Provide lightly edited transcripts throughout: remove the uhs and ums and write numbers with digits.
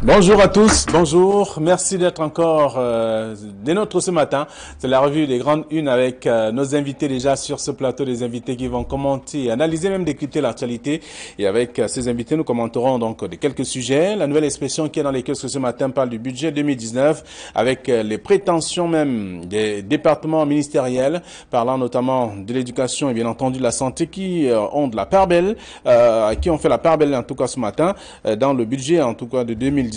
Bonjour à tous, bonjour, merci d'être encore des nôtres ce matin. C'est la revue des grandes unes avec nos invités déjà sur ce plateau, des invités qui vont commenter, analyser, même décrypter l'actualité. Et avec ces invités, nous commenterons donc de quelques sujets. La nouvelle expression qui est dans les kiosques ce matin parle du budget 2019 avec les prétentions même des départements ministériels, parlant notamment de l'éducation et bien entendu de la santé qui ont de la part belle, qui ont fait la part belle en tout cas ce matin dans le budget en tout cas de 2019.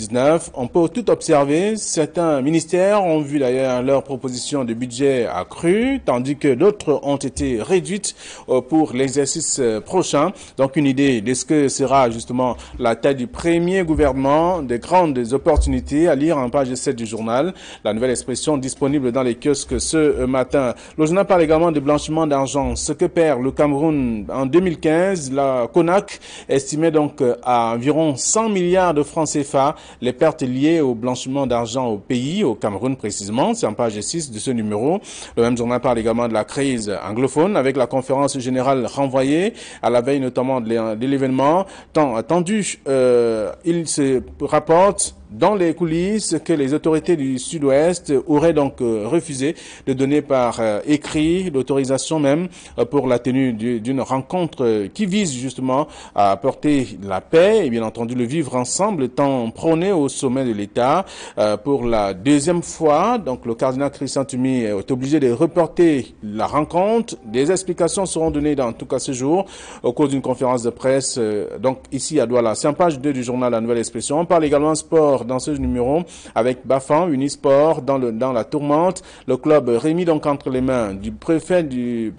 On peut tout observer. Certains ministères ont vu d'ailleurs leur proposition de budget accrue, tandis que d'autres ont été réduites pour l'exercice prochain. Donc une idée de ce que sera justement la taille du premier gouvernement, des grandes opportunités à lire en page 7 du journal. La nouvelle expression disponible dans les kiosques ce matin. Le journal parle également de blanchiment d'argent. Ce que perd le Cameroun en 2015, la CONAC estimait donc à environ 100 milliards de francs CFA les pertes liées au blanchiment d'argent au pays, au Cameroun précisément. C'est en page 6 de ce numéro. Le même journal parle également de la crise anglophone avec la conférence générale renvoyée à la veille notamment de l'événement tant attendu. Il se rapporte dans les coulisses que les autorités du Sud-Ouest auraient donc refusé de donner par écrit l'autorisation même pour la tenue d'une rencontre qui vise justement à apporter la paix et bien entendu le vivre ensemble tant prôné au sommet de l'État. Pour la deuxième fois, donc le cardinal Christian Tumi est obligé de reporter la rencontre. Des explications seront données dans tout cas ce jour au cours d'une conférence de presse donc ici à Douala. C'est en page 2 du journal La Nouvelle Expression. On parle également sport dans ce numéro avec Bafan, Unisport dans la tourmente. Le club remis donc entre les mains du préfet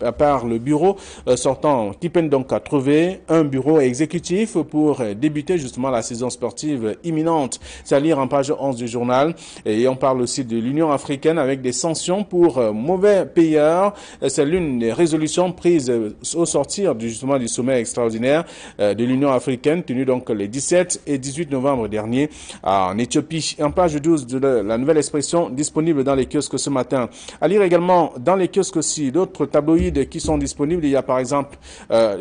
à part le bureau sortant qui peine donc à trouver un bureau exécutif pour débuter justement la saison sportive imminente. C'est à lire en page 11 du journal. Et on parle aussi de l'Union africaine avec des sanctions pour mauvais payeurs. C'est l'une des résolutions prises au sortir justement du sommet extraordinaire de l'Union africaine tenu donc les 17 et 18 novembre dernier en Éthiopie. En page 12 de la nouvelle expression disponible dans les kiosques ce matin. À lire également dans les kiosques aussi d'autres tabloïds qui sont disponibles. Il y a par exemple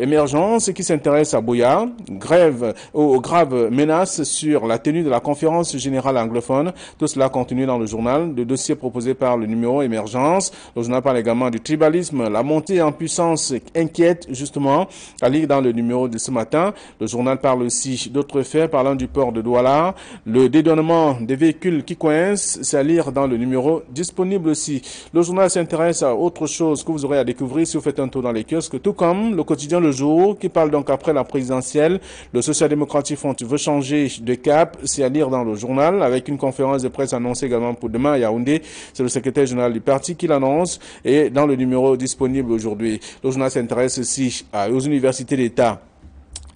Émergence qui s'intéresse à Buea, grève aux graves menaces sur la tenue de la conférence générale anglophone. Tout cela contenu dans le journal, le dossier proposé par le numéro Émergence. Le journal parle également du tribalisme, la montée en puissance inquiète justement, à lire dans le numéro de ce matin. Le journal parle aussi d'autres faits parlant du port de Douala, le dédouanement des véhicules qui coincent, c'est à lire dans le numéro disponible aussi. Le journal s'intéresse à autre chose que vous aurez à découvrir si vous faites un tour dans les kiosques, tout comme le quotidien Le Jour qui parle donc après la présidentielle. Le social-démocratique Front veut changer de cap, c'est à lire dans le journal avec une conférence de presse annoncée également pour demain à Yaoundé. C'est le secrétaire général du parti qui l'annonce et dans le numéro disponible aujourd'hui. Le journal s'intéresse aussi aux universités d'État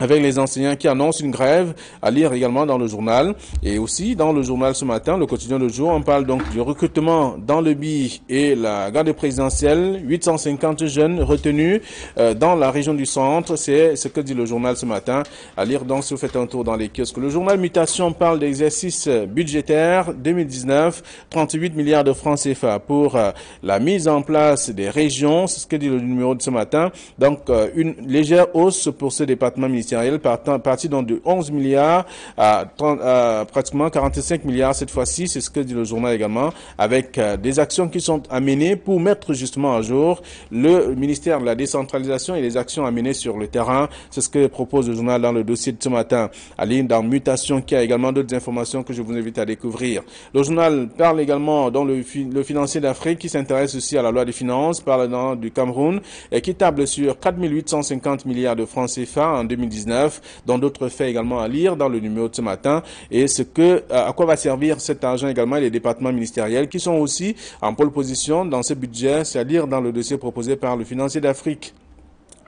avec les enseignants qui annoncent une grève, à lire également dans le journal. Et aussi dans le journal ce matin, le quotidien Le Jour, on parle donc du recrutement dans le BI et la garde présidentielle. 850 jeunes retenus dans la région du centre. C'est ce que dit le journal ce matin. À lire donc si vous faites un tour dans les kiosques. Le journal Mutation parle d'exercice budgétaire 2019. 38 milliards de francs CFA pour la mise en place des régions. C'est ce que dit le numéro de ce matin. Donc une légère hausse pour ce département ministériel. Parti donc de 11 milliards à pratiquement 45 milliards cette fois-ci, c'est ce que dit le journal également, avec des actions qui sont amenées pour mettre justement à jour le ministère de la décentralisation et les actions amenées sur le terrain. C'est ce que propose le journal dans le dossier de ce matin. À ligne dans Mutation, qui a également d'autres informations que je vous invite à découvrir. Le journal parle également dans le financier d'Afrique qui s'intéresse aussi à la loi des finances, parle du Cameroun et qui table sur 4 850 milliards de francs CFA en 2019. Dont d'autres faits également à lire dans le numéro de ce matin et à quoi va servir cet argent également et les départements ministériels qui sont aussi en pole position dans ce budget, c'est à lire dans le dossier proposé par le financier d'Afrique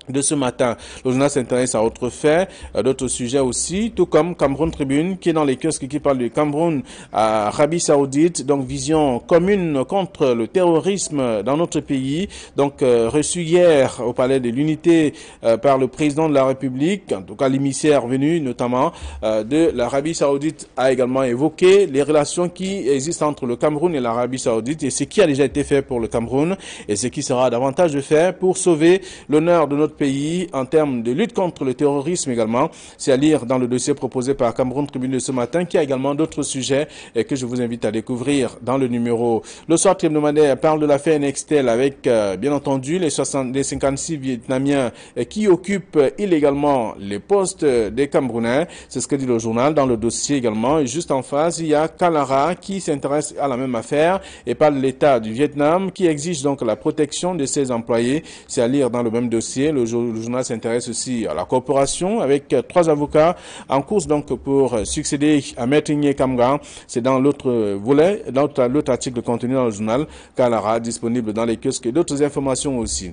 de ce matin. Le journal s'intéresse à autres faits, d'autres sujets aussi, tout comme Cameroun Tribune, qui est dans les kiosques qui parle du Cameroun à Arabie Saoudite, donc vision commune contre le terrorisme dans notre pays, donc reçu hier au Palais de l'Unité par le président de la République, en tout cas l'émissaire venu notamment de l'Arabie Saoudite a également évoqué les relations qui existent entre le Cameroun et l'Arabie Saoudite et ce qui a déjà été fait pour le Cameroun et ce qui sera davantage fait pour sauver l'honneur de notre notre pays en termes de lutte contre le terrorisme également. C'est à lire dans le dossier proposé par Cameroun Tribune de ce matin, qui a également d'autres sujets que je vous invite à découvrir dans le numéro. Le soir hebdomadaire parle de l'affaire Nextel avec, bien entendu, les 56 Vietnamiens qui occupent illégalement les postes des Camerounais. C'est ce que dit le journal dans le dossier également. Et juste en face, il y a Kalara qui s'intéresse à la même affaire et parle de l'État du Vietnam qui exige donc la protection de ses employés. C'est à lire dans le même dossier. Le journal s'intéresse aussi à la coopération avec 3 avocats en course donc pour succéder à Maître Igné Kamga. C'est dans l'autre volet, dans l'autre article contenu dans le journal Kalara, disponible dans les kiosques et d'autres informations aussi.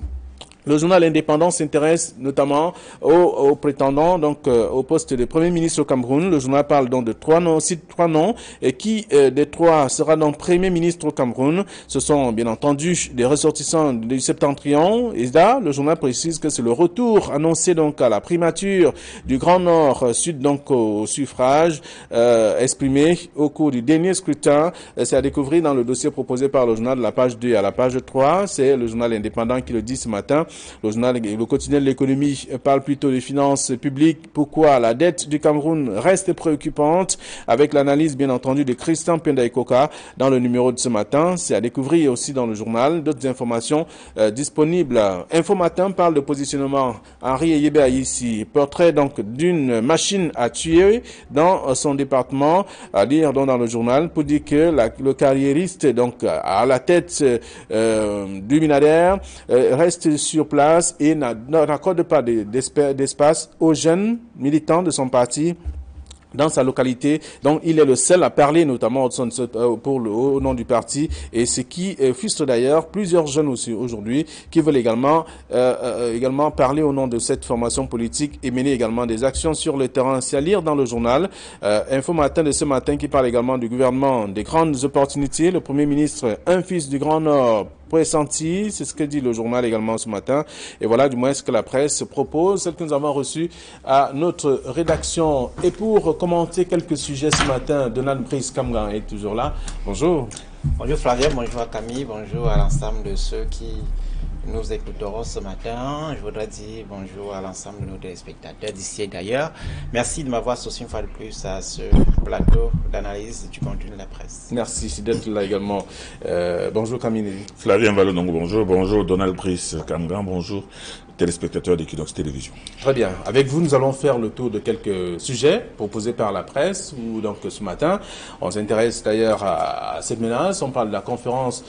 Le journal indépendant s'intéresse notamment aux prétendants donc au poste de Premier ministre au Cameroun. Le journal parle donc de 3 noms, cite 3 noms, et qui des 3 sera donc Premier ministre au Cameroun. Ce sont bien entendu des ressortissants du Septentrion. Et là, le journal précise que c'est le retour annoncé donc à la primature du Grand Nord Sud donc au suffrage exprimé au cours du dernier scrutin. C'est à découvrir dans le dossier proposé par le journal de la page 2 à la page 3. C'est le journal indépendant qui le dit ce matin. Le journal, le quotidien de l'économie parle plutôt des finances publiques. Pourquoi la dette du Cameroun reste préoccupante, avec l'analyse bien entendu de Christian Pendaïkoka dans le numéro de ce matin. C'est à découvrir aussi dans le journal. D'autres informations disponibles. Info Matin parle de positionnement. Henri Eyebe ici, portrait donc d'une machine à tuer dans son département, à lire donc dans le journal pour dire que le carriériste donc à la tête du Minader reste sur place et n'accorde pas d'espace aux jeunes militants de son parti dans sa localité. Donc, il est le seul à parler, notamment au nom du parti, et ce qui frustre d'ailleurs plusieurs jeunes aussi aujourd'hui qui veulent également parler au nom de cette formation politique et mener également des actions sur le terrain. C'est à lire dans le journal Info Matin de ce matin qui parle également du gouvernement des grandes opportunités. Le Premier ministre, un fils du Grand Nord, pressenti, c'est ce que dit le journal également ce matin. Et voilà du moins ce que la presse propose, celle que nous avons reçue à notre rédaction. Et pour commenter quelques sujets ce matin, Donald Brice Kamgan est toujours là. Bonjour. Bonjour Flavien, bonjour à Camille, bonjour à l'ensemble de ceux qui nous écouterons ce matin. Je voudrais dire bonjour à l'ensemble de nos téléspectateurs d'ici et d'ailleurs. Merci de m'avoir associé une fois de plus à ce plateau d'analyse du contenu de la presse. Merci d'être là également. Bonjour Camille. Flavien Valonongo, bonjour. Bonjour Donald Brice Kamgan, bonjour téléspectateurs d'Equinox Télévision. Très bien. Avec vous, nous allons faire le tour de quelques sujets proposés par la presse. Ou donc ce matin, on s'intéresse d'ailleurs à cette menace. On parle de la conférence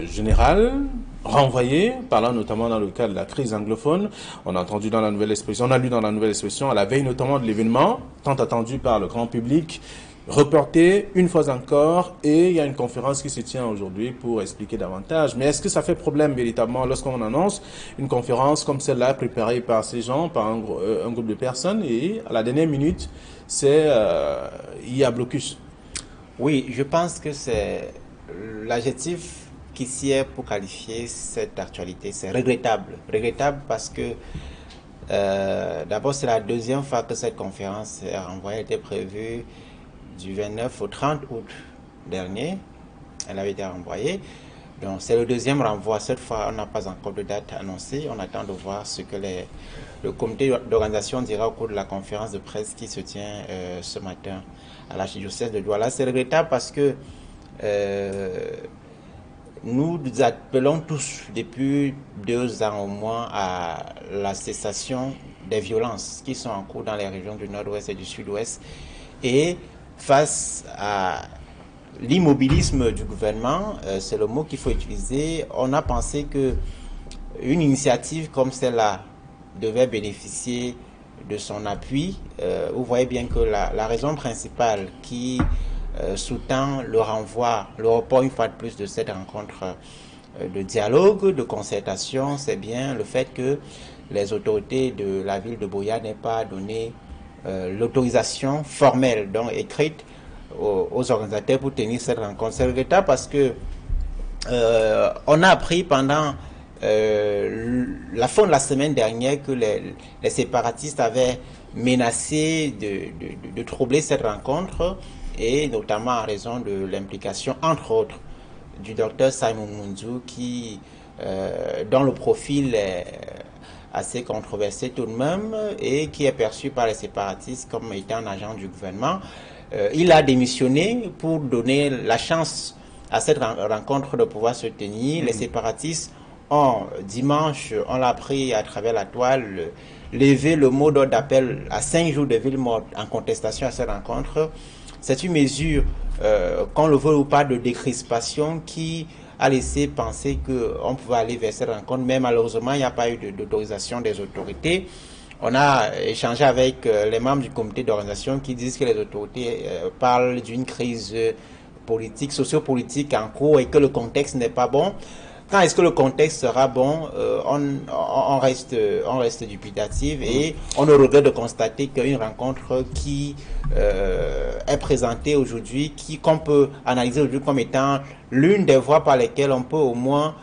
générale renvoyée, parlant notamment dans le cas de la crise anglophone. On a entendu dans la nouvelle expression, on a lu dans la nouvelle expression, à la veille notamment de l'événement, tant attendu par le grand public, reporté une fois encore, et il y a une conférence qui se tient aujourd'hui pour expliquer davantage. Mais est-ce que ça fait problème véritablement lorsqu'on annonce une conférence comme celle-là préparée par ces gens, par un groupe de personnes, et à la dernière minute, il y a blocus? Oui, je pense que c'est l'adjectif qui s'y est pour qualifier cette actualité. C'est regrettable. Regrettable parce que d'abord c'est la deuxième fois que cette conférence est renvoyée. Elle était prévue du 29 au 30 août dernier. Elle avait été renvoyée. Donc c'est le deuxième renvoi. Cette fois, on n'a pas encore de date annoncée. On attend de voir ce que le comité d'organisation dira au cours de la conférence de presse qui se tient ce matin à l'archidiocèse de Douala. C'est regrettable parce que nous appelons tous depuis 2 ans au moins à la cessation des violences qui sont en cours dans les régions du nord-ouest et du sud-ouest. Et face à l'immobilisme du gouvernement, c'est le mot qu'il faut utiliser, on a pensé que une initiative comme celle-là devait bénéficier de son appui. Vous voyez bien que la raison principale qui sous-tend le renvoi, le report une fois de plus de cette rencontre de dialogue, de concertation, c'est bien le fait que les autorités de la ville de Buea n'aient pas donné l'autorisation formelle, donc écrite, aux organisateurs pour tenir cette rencontre. C'est regrettable parce que on a appris pendant la fin de la semaine dernière que les séparatistes avaient menacé de troubler cette rencontre, et notamment en raison de l'implication, entre autres, du docteur Simon Munzu, dont le profil assez controversé tout de même et qui est perçu par les séparatistes comme étant un agent du gouvernement. Il a démissionné pour donner la chance à cette rencontre de pouvoir se tenir. Les séparatistes ont, dimanche, on l'a appris à travers la toile, levé le mot d'ordre d'appel à 5 jours de ville morte en contestation à cette rencontre. C'est une mesure, qu'on le veut ou pas, de décrispation qui a laissé penser qu'on pouvait aller vers cette rencontre, mais malheureusement, il n'y a pas eu d'autorisation des autorités. On a échangé avec les membres du comité d'organisation qui disent que les autorités parlent d'une crise politique, sociopolitique en cours et que le contexte n'est pas bon. Quand est-ce que le contexte sera bon, on reste dubitatif et on ne regrette de constater qu'une rencontre qui est présentée aujourd'hui, qu'on peut analyser aujourd'hui comme étant l'une des voies par lesquelles on peut au moins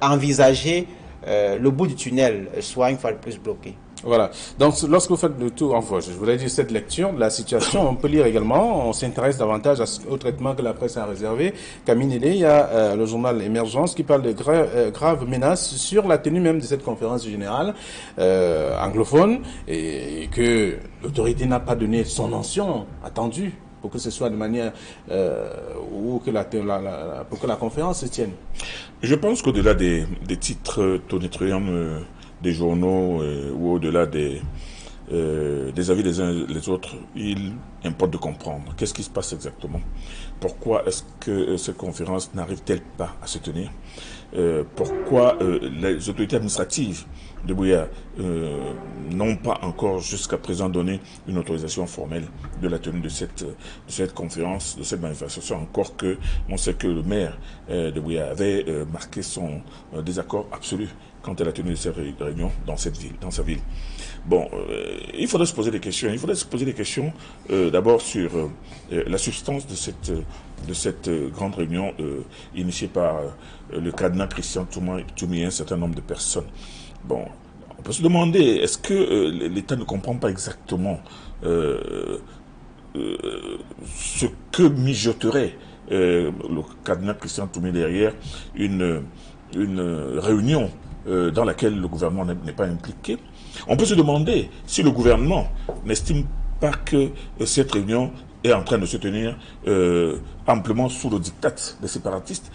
envisager le bout du tunnel soit une fois de plus bloqué. Voilà. Donc, lorsque vous faites le tour, enfin, je voulais dire cette lecture de la situation, on peut lire également, on s'intéresse davantage au traitement que la presse a réservé. Camille Nélé, il y a le journal Émergence qui parle de graves menaces sur la tenue même de cette conférence générale anglophone et que l'autorité n'a pas donné son mention attendue pour que ce soit de manière pour que la conférence se tienne. Je pense qu'au-delà des titres tonitruants des journaux ou au-delà des avis des uns et des autres, il importe de comprendre qu'est-ce qui se passe exactement. Pourquoi est-ce que cette conférence n'arrive-t-elle pas à se tenir? Pourquoi les autorités administratives de Buea n'ont pas encore jusqu'à présent donné une autorisation formelle de la tenue de cette conférence, de cette manifestation, encore que on sait que le maire de Buea avait marqué son désaccord absolu quant à la tenue de cette réunion dans cette ville, dans sa ville. Bon, il faudrait se poser des questions. Il faudrait se poser des questions d'abord sur la substance de cette grande réunion initiée par le cardinal Christian Toumi et un certain nombre de personnes. Bon, on peut se demander, est-ce que l'État ne comprend pas exactement ce que mijoterait le cardinal Christian Toumi derrière une réunion dans laquelle le gouvernement n'est pas impliqué? On peut se demander si le gouvernement n'estime pas que cette réunion est en train de se tenir amplement sous le diktat des séparatistes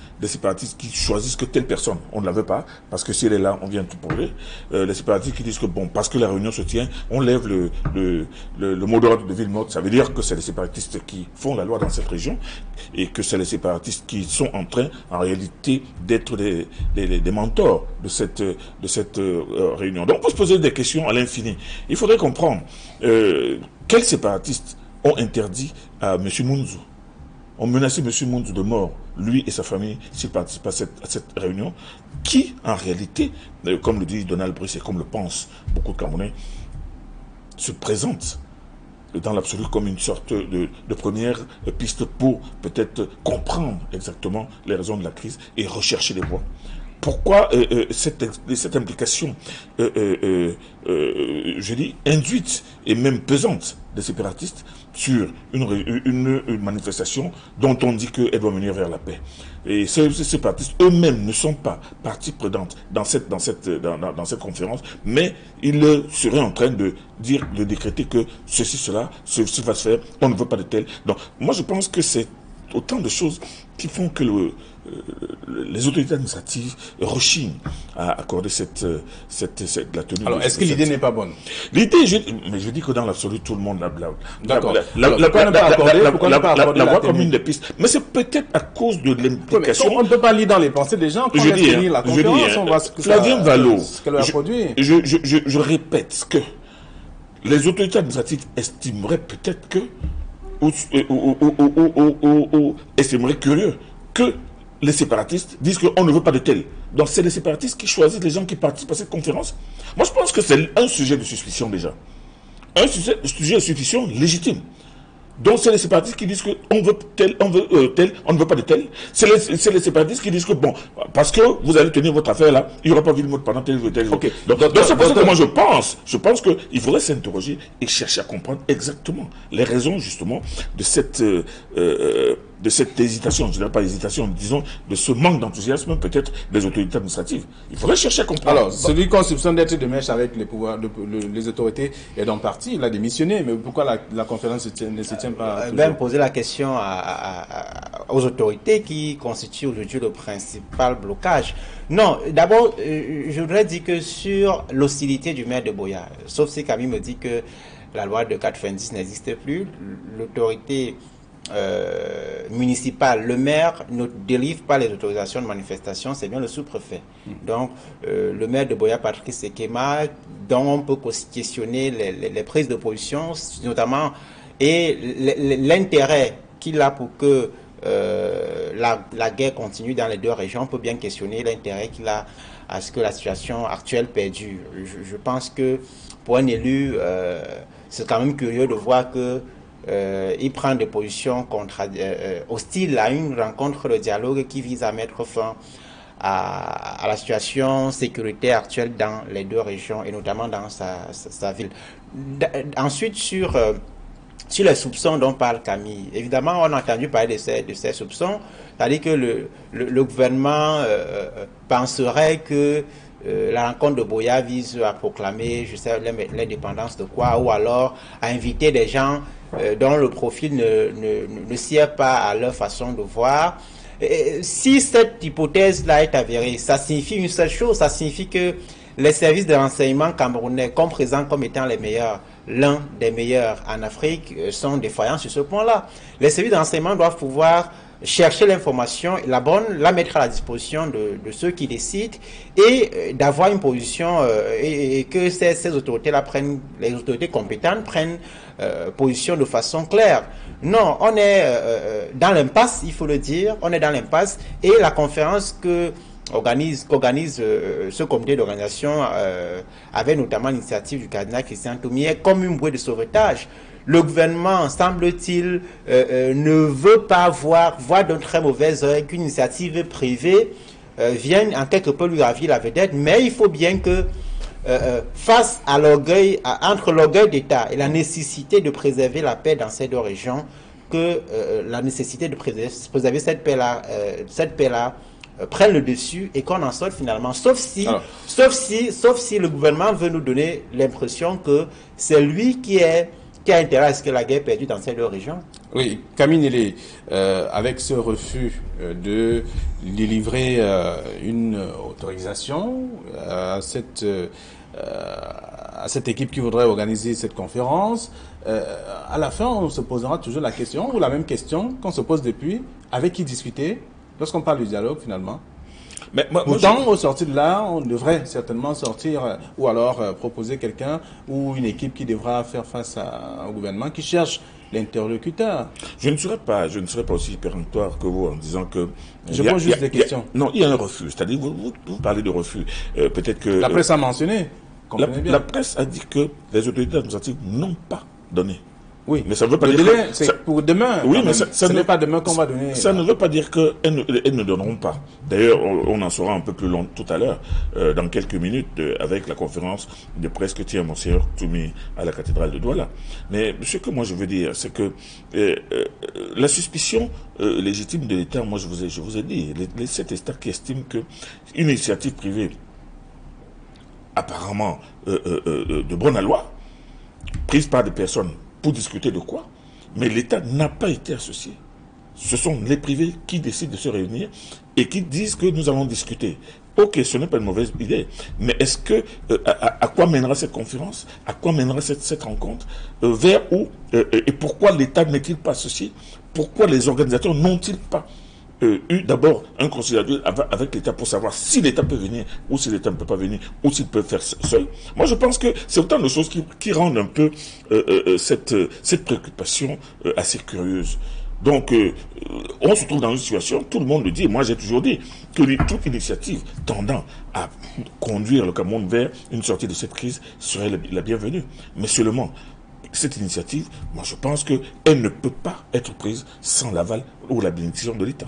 qui choisissent que telle personne, on ne la veut pas, parce que si elle est là, on vient tout brûler. Les séparatistes qui disent que bon, parce que la réunion se tient, on lève le mot d'ordre de ville morte. Ça veut dire que c'est les séparatistes qui font la loi dans cette région et que c'est les séparatistes qui sont en train, en réalité, d'être des mentors de cette réunion. Donc on peut se poser des questions à l'infini. Il faudrait comprendre quels séparatistes ont interdit à M. Mounzou, ont menacé M. Mounzou de mort, lui et sa famille, s'il participe à cette réunion, qui, en réalité, comme le dit Donald Brice et comme le pensent beaucoup de Camerounais, se présente dans l'absolu comme une sorte de première piste pour peut-être comprendre exactement les raisons de la crise et rechercher les voies. Pourquoi cette implication, je dis, induite et même pesante des séparatistes sur une manifestation dont on dit qu'elle doit mener vers la paix. Et ces séparatistes eux-mêmes ne sont pas partie prenante dans cette conférence, mais ils seraient en train de décréter que ceci va se faire, on ne veut pas de tel. Donc, moi je pense que c'est autant de choses qui font que les autorités administratives rechignent à accorder la tenue. Alors, est-ce que l'idée n'est pas bonne? L'idée, mais je dis que dans l'absolu, tout le monde la D'accord. la voie comme une des pistes. Mais c'est peut-être à cause de l'implication. On ne peut pas lire dans les pensées des gens. Quand la conférence, on voit ce que Flavien Valo, je répète que les autorités administratives estimeraient peut-être que et c'est vrai curieux que les séparatistes disent qu'on ne veut pas de tel. Donc c'est les séparatistes qui choisissent les gens qui participent à cette conférence. Moi je pense que c'est un sujet de suspicion déjà. Un sujet de suspicion légitime. Donc c'est les séparatistes qui disent qu'on veut tel, on veut tel, on ne veut pas de tel. C'est les séparatistes qui disent que bon, parce que vous allez tenir votre affaire là, il n'y aura pas ville morte pendant tel jour, tel jour. Okay. Donc c'est pour ça que moi je pense qu'il faudrait s'interroger et chercher à comprendre exactement les raisons justement de cette hésitation, je ne dirais pas hésitation, disons, de ce manque d'enthousiasme peut-être des autorités administratives. Il faudrait chercher à comprendre. Alors, celui qu'on soupçonne d'être de mèche avec les pouvoirs, les autorités est dans le parti, il a démissionné, mais pourquoi la conférence ne se tient pas Poser la question aux autorités qui constituent aujourd'hui le principal blocage. Non, d'abord, je voudrais dire que sur l'hostilité du maire de Buea, sauf si Camille me dit que la loi de 90 n'existe plus, l'autorité municipale, le maire ne délivre pas les autorisations de manifestation, c'est bien le sous-préfet. Donc, le maire de Buea, Patrick Sekema, dont on peut questionner les prises de position, notamment, et l'intérêt qu'il a pour que la guerre continue dans les deux régions, on peut bien questionner l'intérêt qu'il a à ce que la situation actuelle perdure. Je pense que pour un élu, c'est quand même curieux de voir que il prend des positions hostiles à une rencontre de dialogue qui vise à mettre fin à la situation sécuritaire actuelle dans les deux régions et notamment dans sa ville. Ensuite, sur les soupçons dont parle Camille, évidemment, on a entendu parler de ces soupçons, c'est-à-dire que le gouvernement penserait que la rencontre de Buea vise à proclamer, je sais, l'indépendance de quoi, ou alors à inviter des gens dont le profil ne sied pas à leur façon de voir. Et si cette hypothèse-là est avérée, ça signifie une seule chose, ça signifie que les services de renseignement camerounais, comme présents comme étant les meilleurs, l'un des meilleurs en Afrique, sont défaillants sur ce point-là. Les services de renseignement doivent pouvoir chercher l'information, la mettre à la disposition de ceux qui décident et d'avoir une position et que ces autorités-là les autorités compétentes prennent position de façon claire. Non, on est dans l'impasse, il faut le dire, on est dans l'impasse et la conférence qu'organise ce comité d'organisation avait notamment l'initiative du cardinal Christian Toumier comme une bouée de sauvetage. Le gouvernement, semble-t-il, ne veut pas voir d'un très mauvais œil qu'une initiative privée vienne en quelque peu lui ravir la vedette, mais il faut bien que face à l'orgueil, entre l'orgueil d'État et la nécessité de préserver la paix dans ces deux régions, que la nécessité de préserver cette paix-là prenne le dessus et qu'on en sorte finalement, sauf si le gouvernement veut nous donner l'impression que c'est lui qui a intérêt à ce que la guerre perdue dans ces deux régions. Oui, Camille Nélé, avec ce refus de délivrer une autorisation à cette équipe qui voudrait organiser cette conférence, à la fin, on se posera toujours la question, ou la même question qu'on se pose depuis, avec qui discuter, lorsqu'on parle du dialogue finalement. Mais pourtant, au sortir de là, on devrait certainement sortir ou alors proposer quelqu'un ou une équipe qui devra faire face au gouvernement qui cherche l'interlocuteur. Je ne serai pas aussi péremptoire que vous en disant que... Je pose juste des questions. Non, il y a un refus. C'est-à-dire, vous parlez de refus. Peut-être que... La presse a mentionné. La presse a dit que les autorités administratives n'ont pas donné. Oui, mais ça ne veut pas dire que c'est pour demain. Oui, mais ce n'est pas demain qu'on va donner. Ça ne veut pas dire qu'elles ne donneront pas. D'ailleurs, on en saura un peu plus long tout à l'heure, dans quelques minutes, avec la conférence de presse que tient Monseigneur Toumi à la cathédrale de Douala. Mais ce que moi je veux dire, c'est que la suspicion légitime de l'État, moi je vous ai dit, cet État qui estime que une initiative privée, apparemment de bonne loi, prise par des personnes pour discuter de quoi? Mais l'État n'a pas été associé. Ce sont les privés qui décident de se réunir et qui disent que nous allons discuter. Ok, ce n'est pas une mauvaise idée, mais est-ce que à quoi mènera cette conférence? À quoi mènera cette rencontre? Vers où et pourquoi l'État n'est-il pas associé? Pourquoi les organisateurs n'ont-ils pas eu d'abord un conciliateur avec l'État pour savoir si l'État peut venir ou si l'État ne peut pas venir ou s'il peut faire seul? Moi, je pense que c'est autant de choses qui rendent un peu cette préoccupation assez curieuse. Donc, on se trouve dans une situation, tout le monde le dit, moi j'ai toujours dit, que toute initiative tendant à conduire le Cameroun vers une sortie de cette crise serait la bienvenue. Mais seulement, cette initiative, moi je pense qu'elle ne peut pas être prise sans l'aval ou la bénédiction de l'État.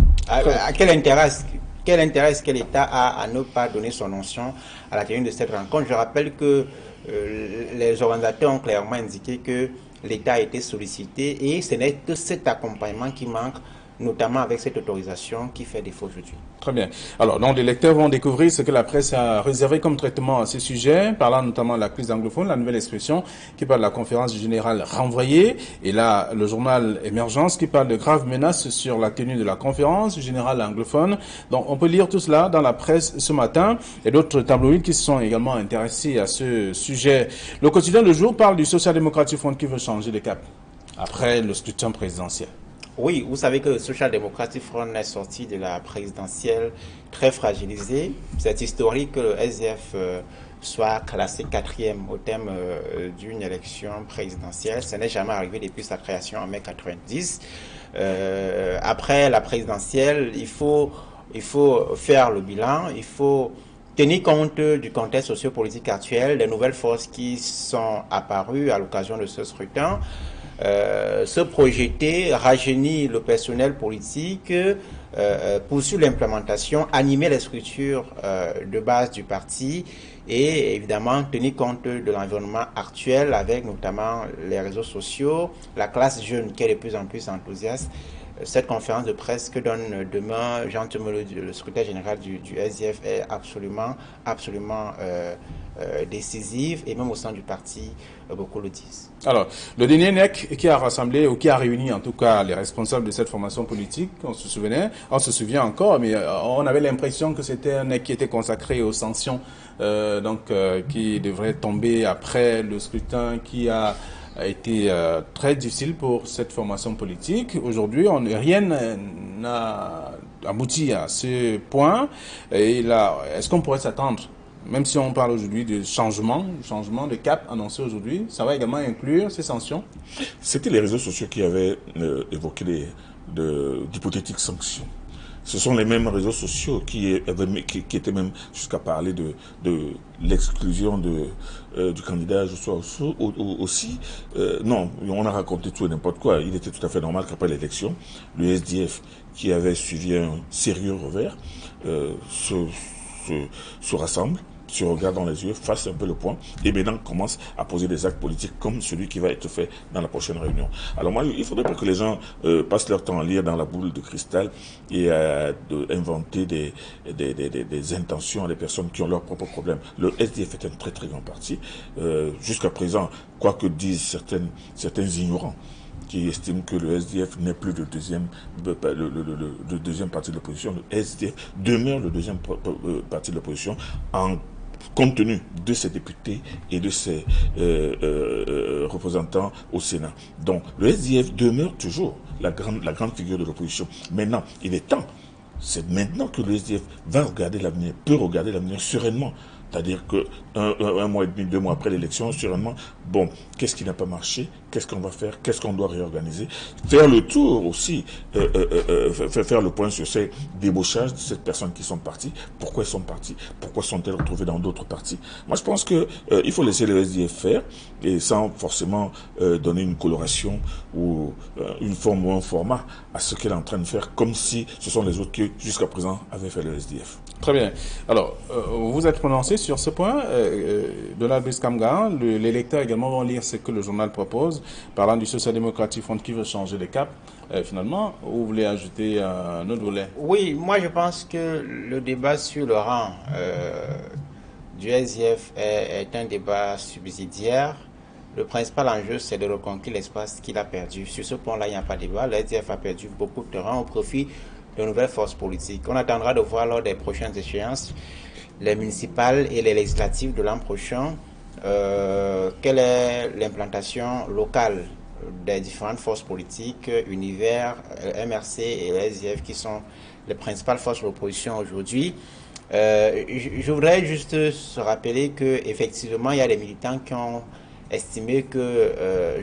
Quel intérêt est-ce que l'État a à ne pas donner son onction à la tenue de cette rencontre? Je rappelle que les organisateurs ont clairement indiqué que l'État a été sollicité et ce n'est que cet accompagnement qui manque notamment avec cette autorisation qui fait défaut aujourd'hui. Très bien. Alors, donc, les lecteurs vont découvrir ce que la presse a réservé comme traitement à ces sujets, parlant notamment de la crise anglophone, la nouvelle expression qui parle de la conférence générale renvoyée, et là, le journal Émergence qui parle de graves menaces sur la tenue de la conférence générale anglophone. Donc, on peut lire tout cela dans la presse ce matin, et d'autres tabloïds qui se sont également intéressés à ce sujet. Le quotidien Le Jour parle du Social Democratic Front qui veut changer de cap après le scrutin présidentiel. Oui, vous savez que le Social Democratic Front est sorti de la présidentielle très fragilisé. C'est historique que le SDF soit classé 4e au thème d'une élection présidentielle. Ce n'est jamais arrivé depuis sa création en mai 90. Après la présidentielle, il faut faire le bilan, il faut tenir compte du contexte sociopolitique actuel, des nouvelles forces qui sont apparues à l'occasion de ce scrutin. Se projeter, rajeunir le personnel politique, poursuivre l'implémentation, animer les structures de base du parti et évidemment tenir compte de l'environnement actuel avec notamment les réseaux sociaux, la classe jeune qui est de plus en plus enthousiaste. Cette conférence de presse que donne demain Jean Temelot, le secrétaire général du SDF, est absolument décisive, et même au sein du parti, beaucoup le disent. Alors, le dernier NEC qui a rassemblé, ou qui a réuni en tout cas les responsables de cette formation politique, on se souvient encore, mais on avait l'impression que c'était un NEC qui était consacré aux sanctions, qui devraient tomber après le scrutin qui a été très difficile pour cette formation politique. Aujourd'hui, rien n'a abouti à ce point. Et là, est-ce qu'on pourrait s'attendre, même si on parle aujourd'hui de changement de cap annoncé aujourd'hui, ça va également inclure ces sanctions? C'était les réseaux sociaux qui avaient évoqué d'hypothétiques sanctions. Ce sont les mêmes réseaux sociaux qui étaient même jusqu'à parler de l'exclusion du candidat aussi. Non, on a raconté tout et n'importe quoi. Il était tout à fait normal qu'après l'élection, le SDF, qui avait suivi un sérieux revers, se rassemble, se regarde dans les yeux, fasse un peu le point, et maintenant commence à poser des actes politiques comme celui qui va être fait dans la prochaine réunion. Alors moi, il ne faudrait pas que les gens passent leur temps à lire dans la boule de cristal et à inventer des intentions à des personnes qui ont leurs propres problèmes. Le SDF est un très très grand parti. Jusqu'à présent, quoi que disent certains ignorants, qui estiment que le SDF n'est plus le deuxième parti de l'opposition. Le SDF demeure le deuxième parti de l'opposition compte tenu de ses députés et de ses représentants au Sénat. Donc, le SDF demeure toujours la grande figure de l'opposition. Maintenant, il est temps. C'est maintenant que le SDF peut regarder l'avenir sereinement. C'est-à-dire que un mois et demi, 2 mois après l'élection, sûrement, bon, qu'est-ce qui n'a pas marché? Qu'est-ce qu'on va faire? Qu'est-ce qu'on doit réorganiser? Faire le tour aussi, faire le point sur ces débauchages de ces personnes qui sont parties. Pourquoi elles sont parties? Pourquoi sont-elles retrouvées dans d'autres partis? Moi, je pense que il faut laisser le SDF faire, et sans forcément donner une coloration ou une forme ou un format à ce qu'elle est en train de faire, comme si ce sont les autres qui, jusqu'à présent, avaient fait le SDF. Très bien. Alors, vous êtes prononcé sur ce point. Donald Brice-Kamga, les lecteurs également vont lire ce que le journal propose, parlant du Social Democratic Front qui veut changer de cap. Finalement, vous voulez ajouter un autre volet? Oui, moi je pense que le débat sur le rang du SDF est un débat subsidiaire. Le principal enjeu, c'est de reconquérir l'espace qu'il a perdu. Sur ce point-là, il n'y a pas de débat. Le SDF a perdu beaucoup de terrain au profit de nouvelles forces politiques. On attendra de voir lors des prochaines échéances, les municipales et les législatives de l'an prochain, quelle est l'implantation locale des différentes forces politiques, Univers, MRC et le SDF, qui sont les principales forces de l'opposition aujourd'hui. Je voudrais juste se rappeler qu'effectivement, il y a des militants qui ont estimé que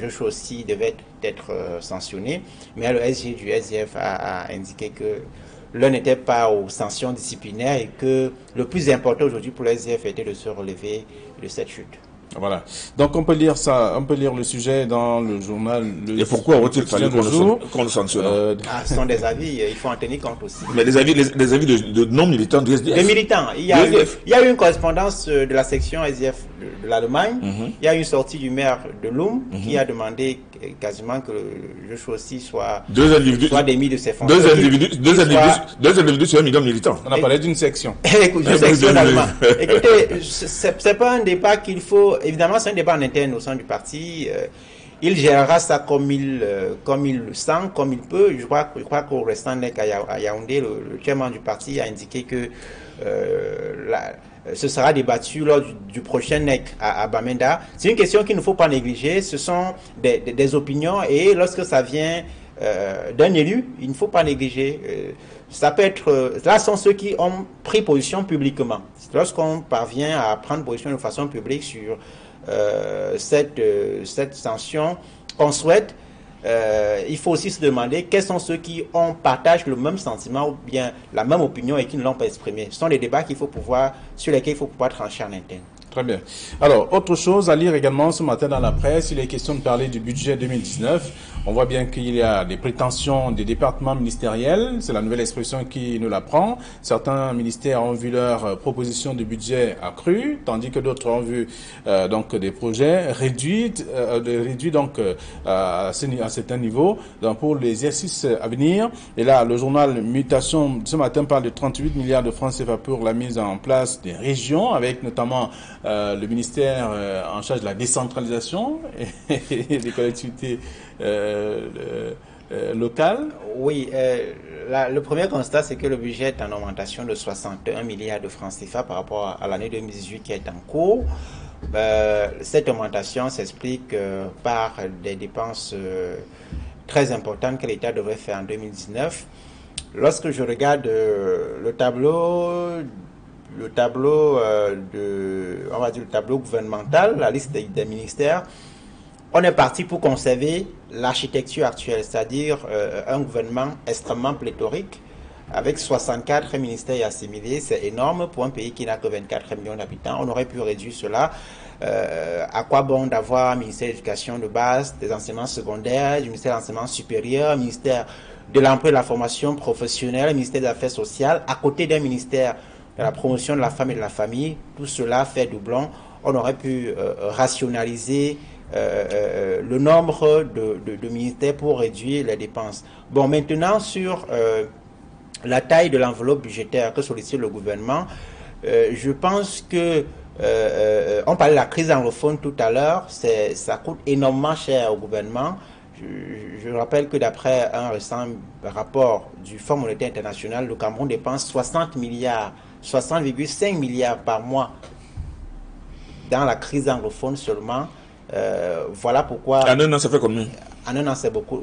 Joshua aussi devait être sanctionné, mais le SG du SDF a indiqué que l'un n'était pas aux sanctions disciplinaires et que le plus important aujourd'hui pour le SDF était de se relever de cette chute. Voilà. Donc on peut lire ça, on peut lire le sujet dans le journal. Et pourquoi aurait-il fallu qu'on le sanctionne? Ce sont des avis, il faut en tenir compte aussi. Mais les avis de non-militants du SDF. Les militants. Il y a eu une correspondance de la section SDF de l'Allemagne. Il y a une sortie du maire de Loum qui a demandé quasiment que le Chouassi soit démis de ses fonctions. Deux individus sur 1 million de militants. On a parlé d'une section. Une section d'Allemagne. Écoutez, c'est pas un débat qu'il faut... Évidemment, c'est un débat en interne au sein du parti. Il gérera ça comme il le sent, comme il peut. Je crois qu'au restant NEC à Yaoundé, le chairman du parti a indiqué que ce sera débattu lors du prochain NEC à Bamenda. C'est une question qu'il ne faut pas négliger. Ce sont des opinions et lorsque ça vient d'un élu, il ne faut pas négliger. Ça peut être... là sont ceux qui ont pris position publiquement. Lorsqu'on parvient à prendre position de façon publique sur cette sanction qu'on souhaite, il faut aussi se demander quels sont ceux qui partagent le même sentiment ou bien la même opinion et qui ne l'ont pas exprimé. Ce sont des débats sur lesquels il faut pouvoir trancher en interne. Très bien. Alors, autre chose à lire également ce matin dans la presse, il est question de parler du budget 2019. On voit bien qu'il y a des prétentions des départements ministériels. C'est la nouvelle expression qui nous l'apprend. Certains ministères ont vu leur proposition de budget accrue, tandis que d'autres ont vu donc des projets réduits donc à certains niveaux donc pour l'exercice à venir. Et là, le journal Mutation ce matin parle de 38 milliards de francs CFA pour la mise en place des régions, avec notamment le ministère en charge de la décentralisation et des collectivités locales. Oui, le premier constat, c'est que le budget est en augmentation de 61 milliards de francs CFA par rapport à l'année 2018 qui est en cours. Cette augmentation s'explique par des dépenses très importantes que l'État devrait faire en 2019. Lorsque je regarde le tableau gouvernemental, la liste des ministères, on est parti pour conserver l'architecture actuelle, c'est-à-dire un gouvernement extrêmement pléthorique avec 64 ministères et assimilés. C'est énorme pour un pays qui n'a que 24 millions d'habitants. On aurait pu réduire cela. À quoi bon d'avoir un ministère de l'éducation de base, des enseignements secondaires, du ministère de l'enseignement supérieur, ministère de l'emploi et de la formation professionnelle, ministère des affaires sociales, à côté d'un ministère de la promotion de la femme et de la famille. Tout cela fait doublon. On aurait pu rationaliser le nombre de ministères pour réduire les dépenses. Bon, maintenant sur la taille de l'enveloppe budgétaire que sollicite le gouvernement, je pense que on parlait de la crise anglophone tout à l'heure, ça coûte énormément cher au gouvernement. Je rappelle que d'après un récent rapport du Fonds monétaire international, le Cameroun dépense 60,5 milliards par mois dans la crise anglophone seulement. Voilà pourquoi... En un an, ça fait combien? En un an, c'est beaucoup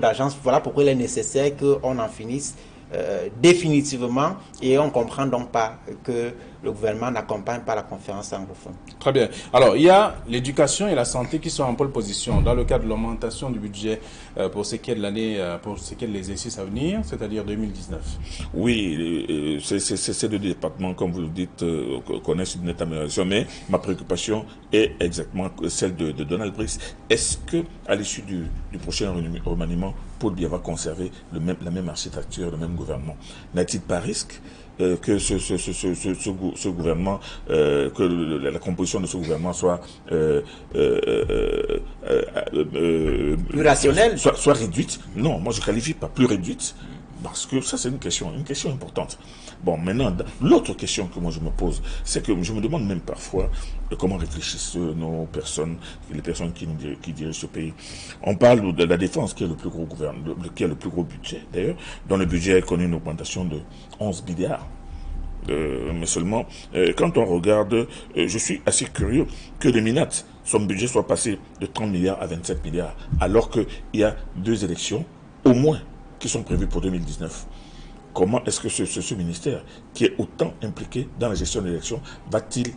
d'argent. Voilà pourquoi il est nécessaire qu'on en finisse définitivement, et on ne comprend donc pas que le gouvernement n'accompagne pas la conférence anglophone. Très bien. Alors, il y a l'éducation et la santé qui sont en pole position dans le cadre de l'augmentation du budget pour ce qui est de l'année, pour ce qui est de l'exercice à venir, c'est-à-dire 2019. Oui, ces deux départements, comme vous le dites, connaissent une nette amélioration, mais ma préoccupation est exactement celle de Donald Briggs. Est-ce que à l'issue du prochain remaniement, Paul Biya va conserver la même architecture, le même gouvernement? N'a-t-il pas risque que ce gouvernement, que la composition de ce gouvernement soit plus rationnelle, soit réduite? Non, moi je qualifie pas plus réduite, parce que ça c'est une question importante. Bon, maintenant, l'autre question que moi je me pose, c'est que je me demande même parfois comment réfléchissent nos personnes, les personnes qui dirigent ce pays. On parle de la défense, qui est le plus gros gouvernement, qui a le plus gros budget d'ailleurs, dont le budget a connu une augmentation de 11 milliards. Mais seulement, quand on regarde, je suis assez curieux que le MINAT, son budget soit passé de 30 milliards à 27 milliards, alors qu'il y a 2 élections, au moins, qui sont prévues pour 2019. Comment est-ce que ce ministère, qui est autant impliqué dans la gestion de l'élection, va-t-il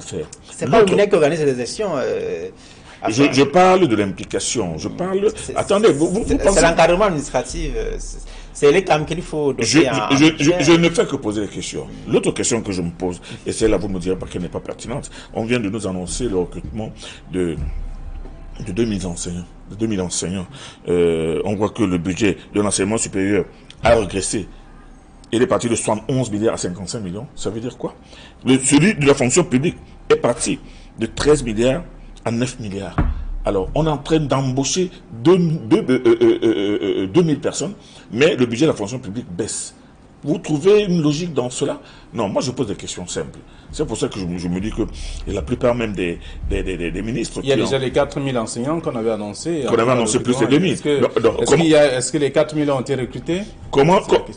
faire? C'est pas le MINAT qui organise les élections. Je parle de l'implication. Je parle. Attendez, vous pensez. C'est l'encadrement administratif. C'est les camps qu'il faut donner. Je ne fais que poser des questions. L'autre question que je me pose, et celle-là, vous me direz pas qu'elle n'est pas pertinente. On vient de nous annoncer le recrutement de 2000 enseignants. On voit que le budget de l'enseignement supérieur a régressé. Il est parti de 71 milliards à 55 millions. Ça veut dire quoi? Celui de la fonction publique est parti de 13 milliards à 9 milliards. Alors, on est en train d'embaucher 2000 personnes, mais le budget de la fonction publique baisse. Vous trouvez une logique dans cela? Non, moi je pose des questions simples. C'est pour ça que je me dis que la plupart même des ministres... Il y a déjà les 4000 enseignants qu'on avait annoncés. Qu'on avait annoncé plus de 2000. Est-ce que les 4000 ont été recrutés?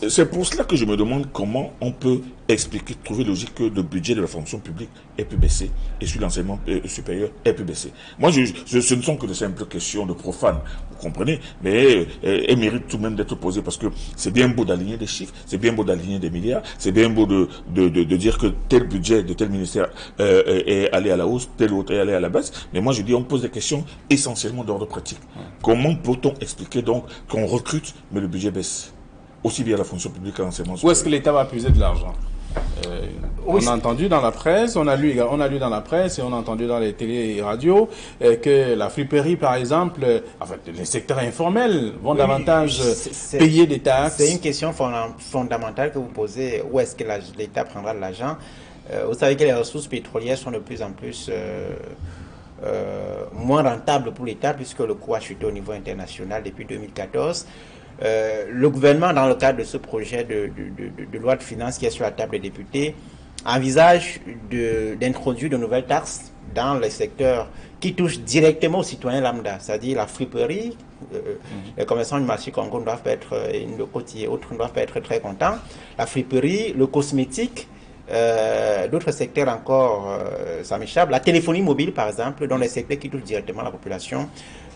C'est pour cela que je me demande comment on peut expliquer, trouver logique que le budget de la fonction publique ait pu baisser et sur l'enseignement supérieur ait pu baisser. Moi, ce ne sont que de simples questions de profanes, vous comprenez, mais elles méritent tout de même d'être posées parce que c'est bien beau d'aligner des chiffres, c'est bien beau d'aligner des milliards, c'est bien beau de dire que tel budget de tel ministère est allé à la hausse, tel autre est allé à la baisse, mais moi je dis on pose des questions essentiellement d'ordre pratique. Comment peut-on expliquer donc qu'on recrute mais le budget baisse? Aussi bien la fonction publique qu'à l'enseignement supérieur. Où est-ce que l'État va puiser de l'argent? On a entendu dans la presse, on a lu dans la presse et on a entendu dans les télés et radios que la friperie, par exemple, les secteurs informels vont davantage payer des taxes. C'est une question fondamentale que vous posez. Où est-ce que l'État prendra de l'argent? Vous savez que les ressources pétrolières sont de plus en plus moins rentables pour l'État puisque le coût a chuté au niveau international depuis 2014. Le gouvernement, dans le cadre de ce projet de loi de finances qui est sur la table des députés, envisage d'introduire de nouvelles taxes dans les secteurs qui touchent directement aux citoyens lambda, c'est-à-dire la friperie. Les commerçants du marché Congo ne doivent pas être, le côtier, autres ne doivent pas être très contents. La friperie, le cosmétique, d'autres secteurs encore, ça m'échappe. La téléphonie mobile, par exemple, dans les secteurs qui touchent directement la population.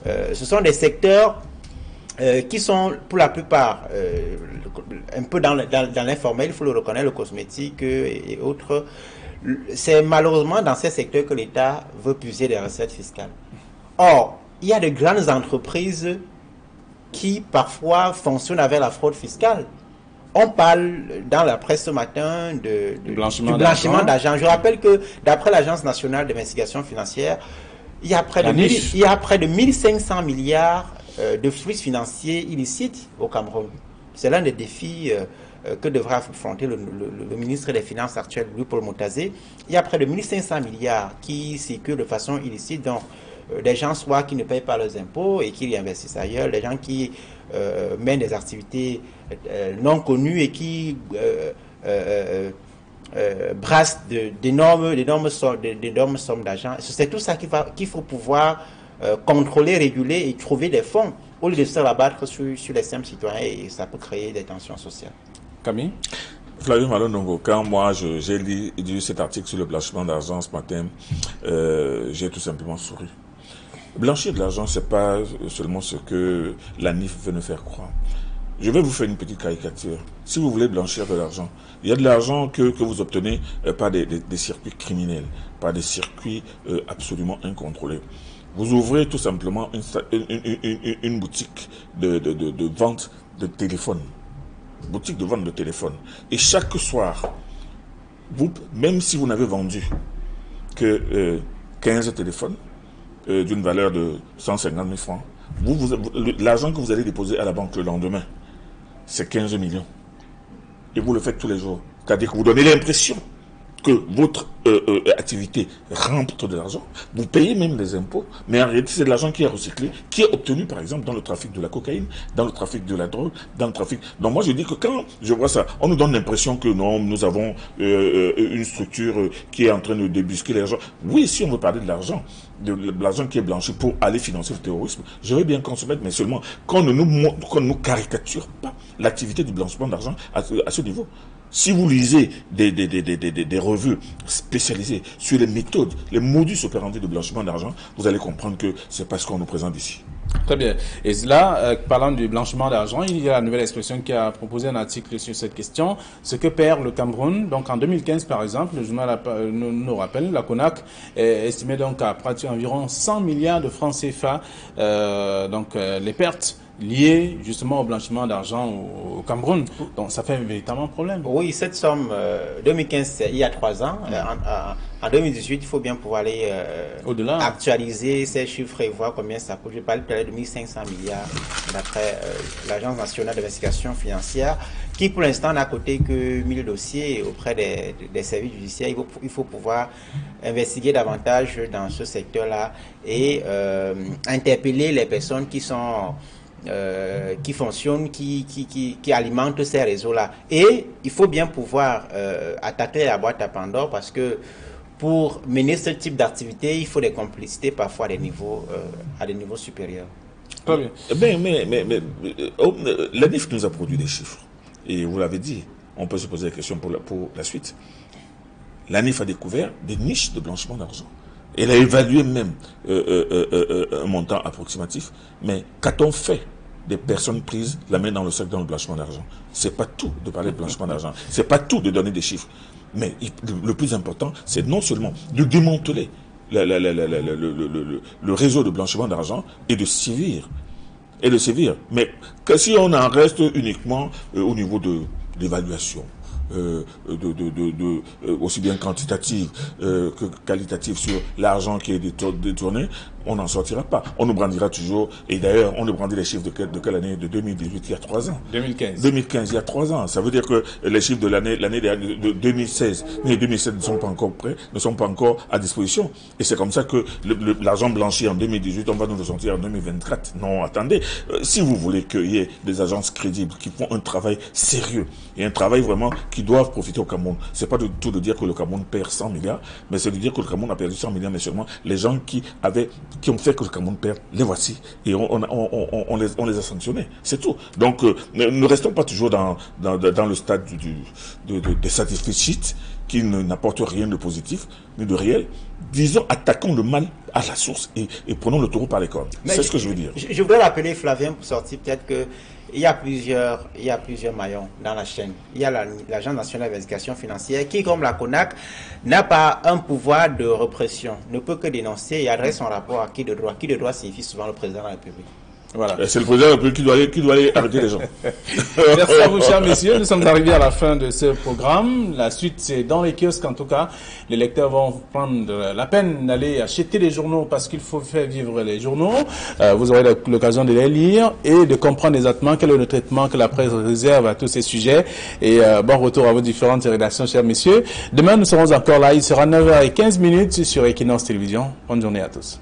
Ce sont des secteurs qui sont pour la plupart un peu dans l'informel, il faut le reconnaître, le cosmétique et autres. C'est malheureusement dans ces secteurs que l'État veut puiser des recettes fiscales. Or, il y a de grandes entreprises qui parfois fonctionnent avec la fraude fiscale. On parle dans la presse ce matin du blanchiment d'argent. Je rappelle que d'après l'Agence nationale d'investigation financière, il y a près de 1500 milliards de flux financiers illicites au Cameroun. C'est l'un des défis que devra affronter le ministre des Finances actuel, Louis-Paul Motazé. Il y a près de 1500 milliards qui circulent de façon illicite, donc des gens soit qui ne payent pas leurs impôts et qui les investissent ailleurs, des gens qui mènent des activités non connues et qui brassent d'énormes sommes d'argent. C'est tout ça qu'il faut pouvoir contrôler, réguler et trouver des fonds au lieu de se rabattre sur les simples citoyens et ça peut créer des tensions sociales. Camille? Flavio Malonongo, quand moi j'ai lu cet article sur le blanchiment d'argent ce matin, j'ai tout simplement souri. Blanchir de l'argent, c'est pas seulement ce que l'ANIF veut nous faire croire. Je vais vous faire une petite caricature. Si vous voulez blanchir de l'argent, il y a de l'argent que vous obtenez par des circuits criminels, par des circuits absolument incontrôlés. Vous ouvrez tout simplement une boutique de vente de téléphone. Boutique de vente de téléphone. Et chaque soir, même si vous n'avez vendu que 15 téléphones d'une valeur de 150 000 francs, l'argent que vous allez déposer à la banque le lendemain, c'est 15 millions. Et vous le faites tous les jours. C'est-à-dire que vous donnez l'impression que votre activité rentre de l'argent, vous payez même des impôts, mais en réalité c'est de l'argent qui est recyclé, qui est obtenu par exemple dans le trafic de la cocaïne, dans le trafic de la drogue, dans le trafic... Donc moi je dis que quand je vois ça, on nous donne l'impression que non, nous avons une structure qui est en train de débusquer l'argent. Oui, si on veut parler de l'argent qui est blanchi pour aller financer le terrorisme, je vais bien qu'on se mette, mais seulement qu'on ne nous caricature pas l'activité du blanchiment d'argent à ce niveau. Si vous lisez des revues spécialisées sur les méthodes, les modus operandi de blanchiment d'argent, vous allez comprendre que c'est pas ce qu'on nous présente ici. Très bien. Et là, parlant du blanchiment d'argent, il y a la nouvelle expression qui a proposé un article sur cette question, ce que perd le Cameroun. Donc en 2015, par exemple, le journal nous rappelle, la CONAC estimait donc à pratiquement environ 100 milliards de francs CFA, les pertes liées justement au blanchiment d'argent au Cameroun. Donc ça fait un véritable problème. Oui, cette somme 2015, c'est il y a 3 ans. En 2018, il faut bien pouvoir aller au-delà, actualiser ces chiffres et voir combien ça coûte. Je parle peut-être de 1500 milliards d'après l'Agence nationale d'investigation financière, qui pour l'instant n'a coté que 1000 dossiers auprès des services judiciaires. Il faut pouvoir investiguer davantage dans ce secteur-là et interpeller les personnes qui sont qui fonctionnent, qui alimentent ces réseaux-là. Et il faut bien pouvoir attaquer la boîte à Pandore, parce que pour mener ce type d'activité, il faut des complicités parfois à des niveaux supérieurs. Très bien. Mais l'ANIF nous a produit des chiffres. Et vous l'avez dit, on peut se poser la question pour la suite. L'ANIF a découvert des niches de blanchiment d'argent. Elle a évalué même un montant approximatif. Mais qu'a-t-on fait des personnes prises la main dans le sac dans le blanchiment d'argent? C'est pas tout de parler de blanchiment d'argent. C'est pas tout de donner des chiffres. Mais le plus important, c'est non seulement de démanteler le réseau de blanchiment d'argent et de sévir. Mais que si on en reste uniquement au niveau de l'évaluation, aussi bien quantitative que qualitative sur l'argent qui est détourné, on n'en sortira pas. On nous brandira toujours, et d'ailleurs on nous brandit les chiffres de quelle année? De 2018, il y a 3 ans. 2015, il y a 3 ans. Ça veut dire que les chiffres de l'année de 2016 et 2017 ne sont pas encore prêts, ne sont pas encore à disposition. Et c'est comme ça que l'argent blanchi en 2018, on va nous le sortir en 2024. Non, attendez. Si vous voulez qu'il y ait des agences crédibles qui font un travail sérieux, et un travail vraiment qui doivent profiter au Cameroun, c'est pas tout de dire que le Cameroun perd 100 milliards, mais c'est de dire que le Cameroun a perdu 100 milliards, mais seulement les gens qui ont fait que le Cameroun perd, les voici. Et on les a sanctionnés. C'est tout. Donc, ne restons pas toujours dans le stade de satisfait qui n'apporte rien de positif, ni de réel. Disons, attaquons le mal à la source et prenons le taureau par les cornes. C'est ce que je veux dire. Je voudrais rappeler, Flavien, pour sortir peut-être que il y a plusieurs maillons dans la chaîne. Il y a l'Agence nationale d'investigation financière qui, comme la CONAC, n'a pas un pouvoir de répression, ne peut que dénoncer et adresse son rapport à qui de droit. Qui de droit signifie souvent le président de la République. Voilà. C'est le président de la République qui doit aller arrêter les gens. Merci à vous, chers messieurs. Nous sommes arrivés à la fin de ce programme. La suite, c'est dans les kiosques. En tout cas, les lecteurs vont prendre la peine d'aller acheter les journaux parce qu'il faut faire vivre les journaux. Vous aurez l'occasion de les lire et de comprendre exactement quel est le traitement que la presse réserve à tous ces sujets. Et bon retour à vos différentes rédactions, chers messieurs. Demain, nous serons encore là. Il sera 9h15 sur Equinox Télévision. Bonne journée à tous.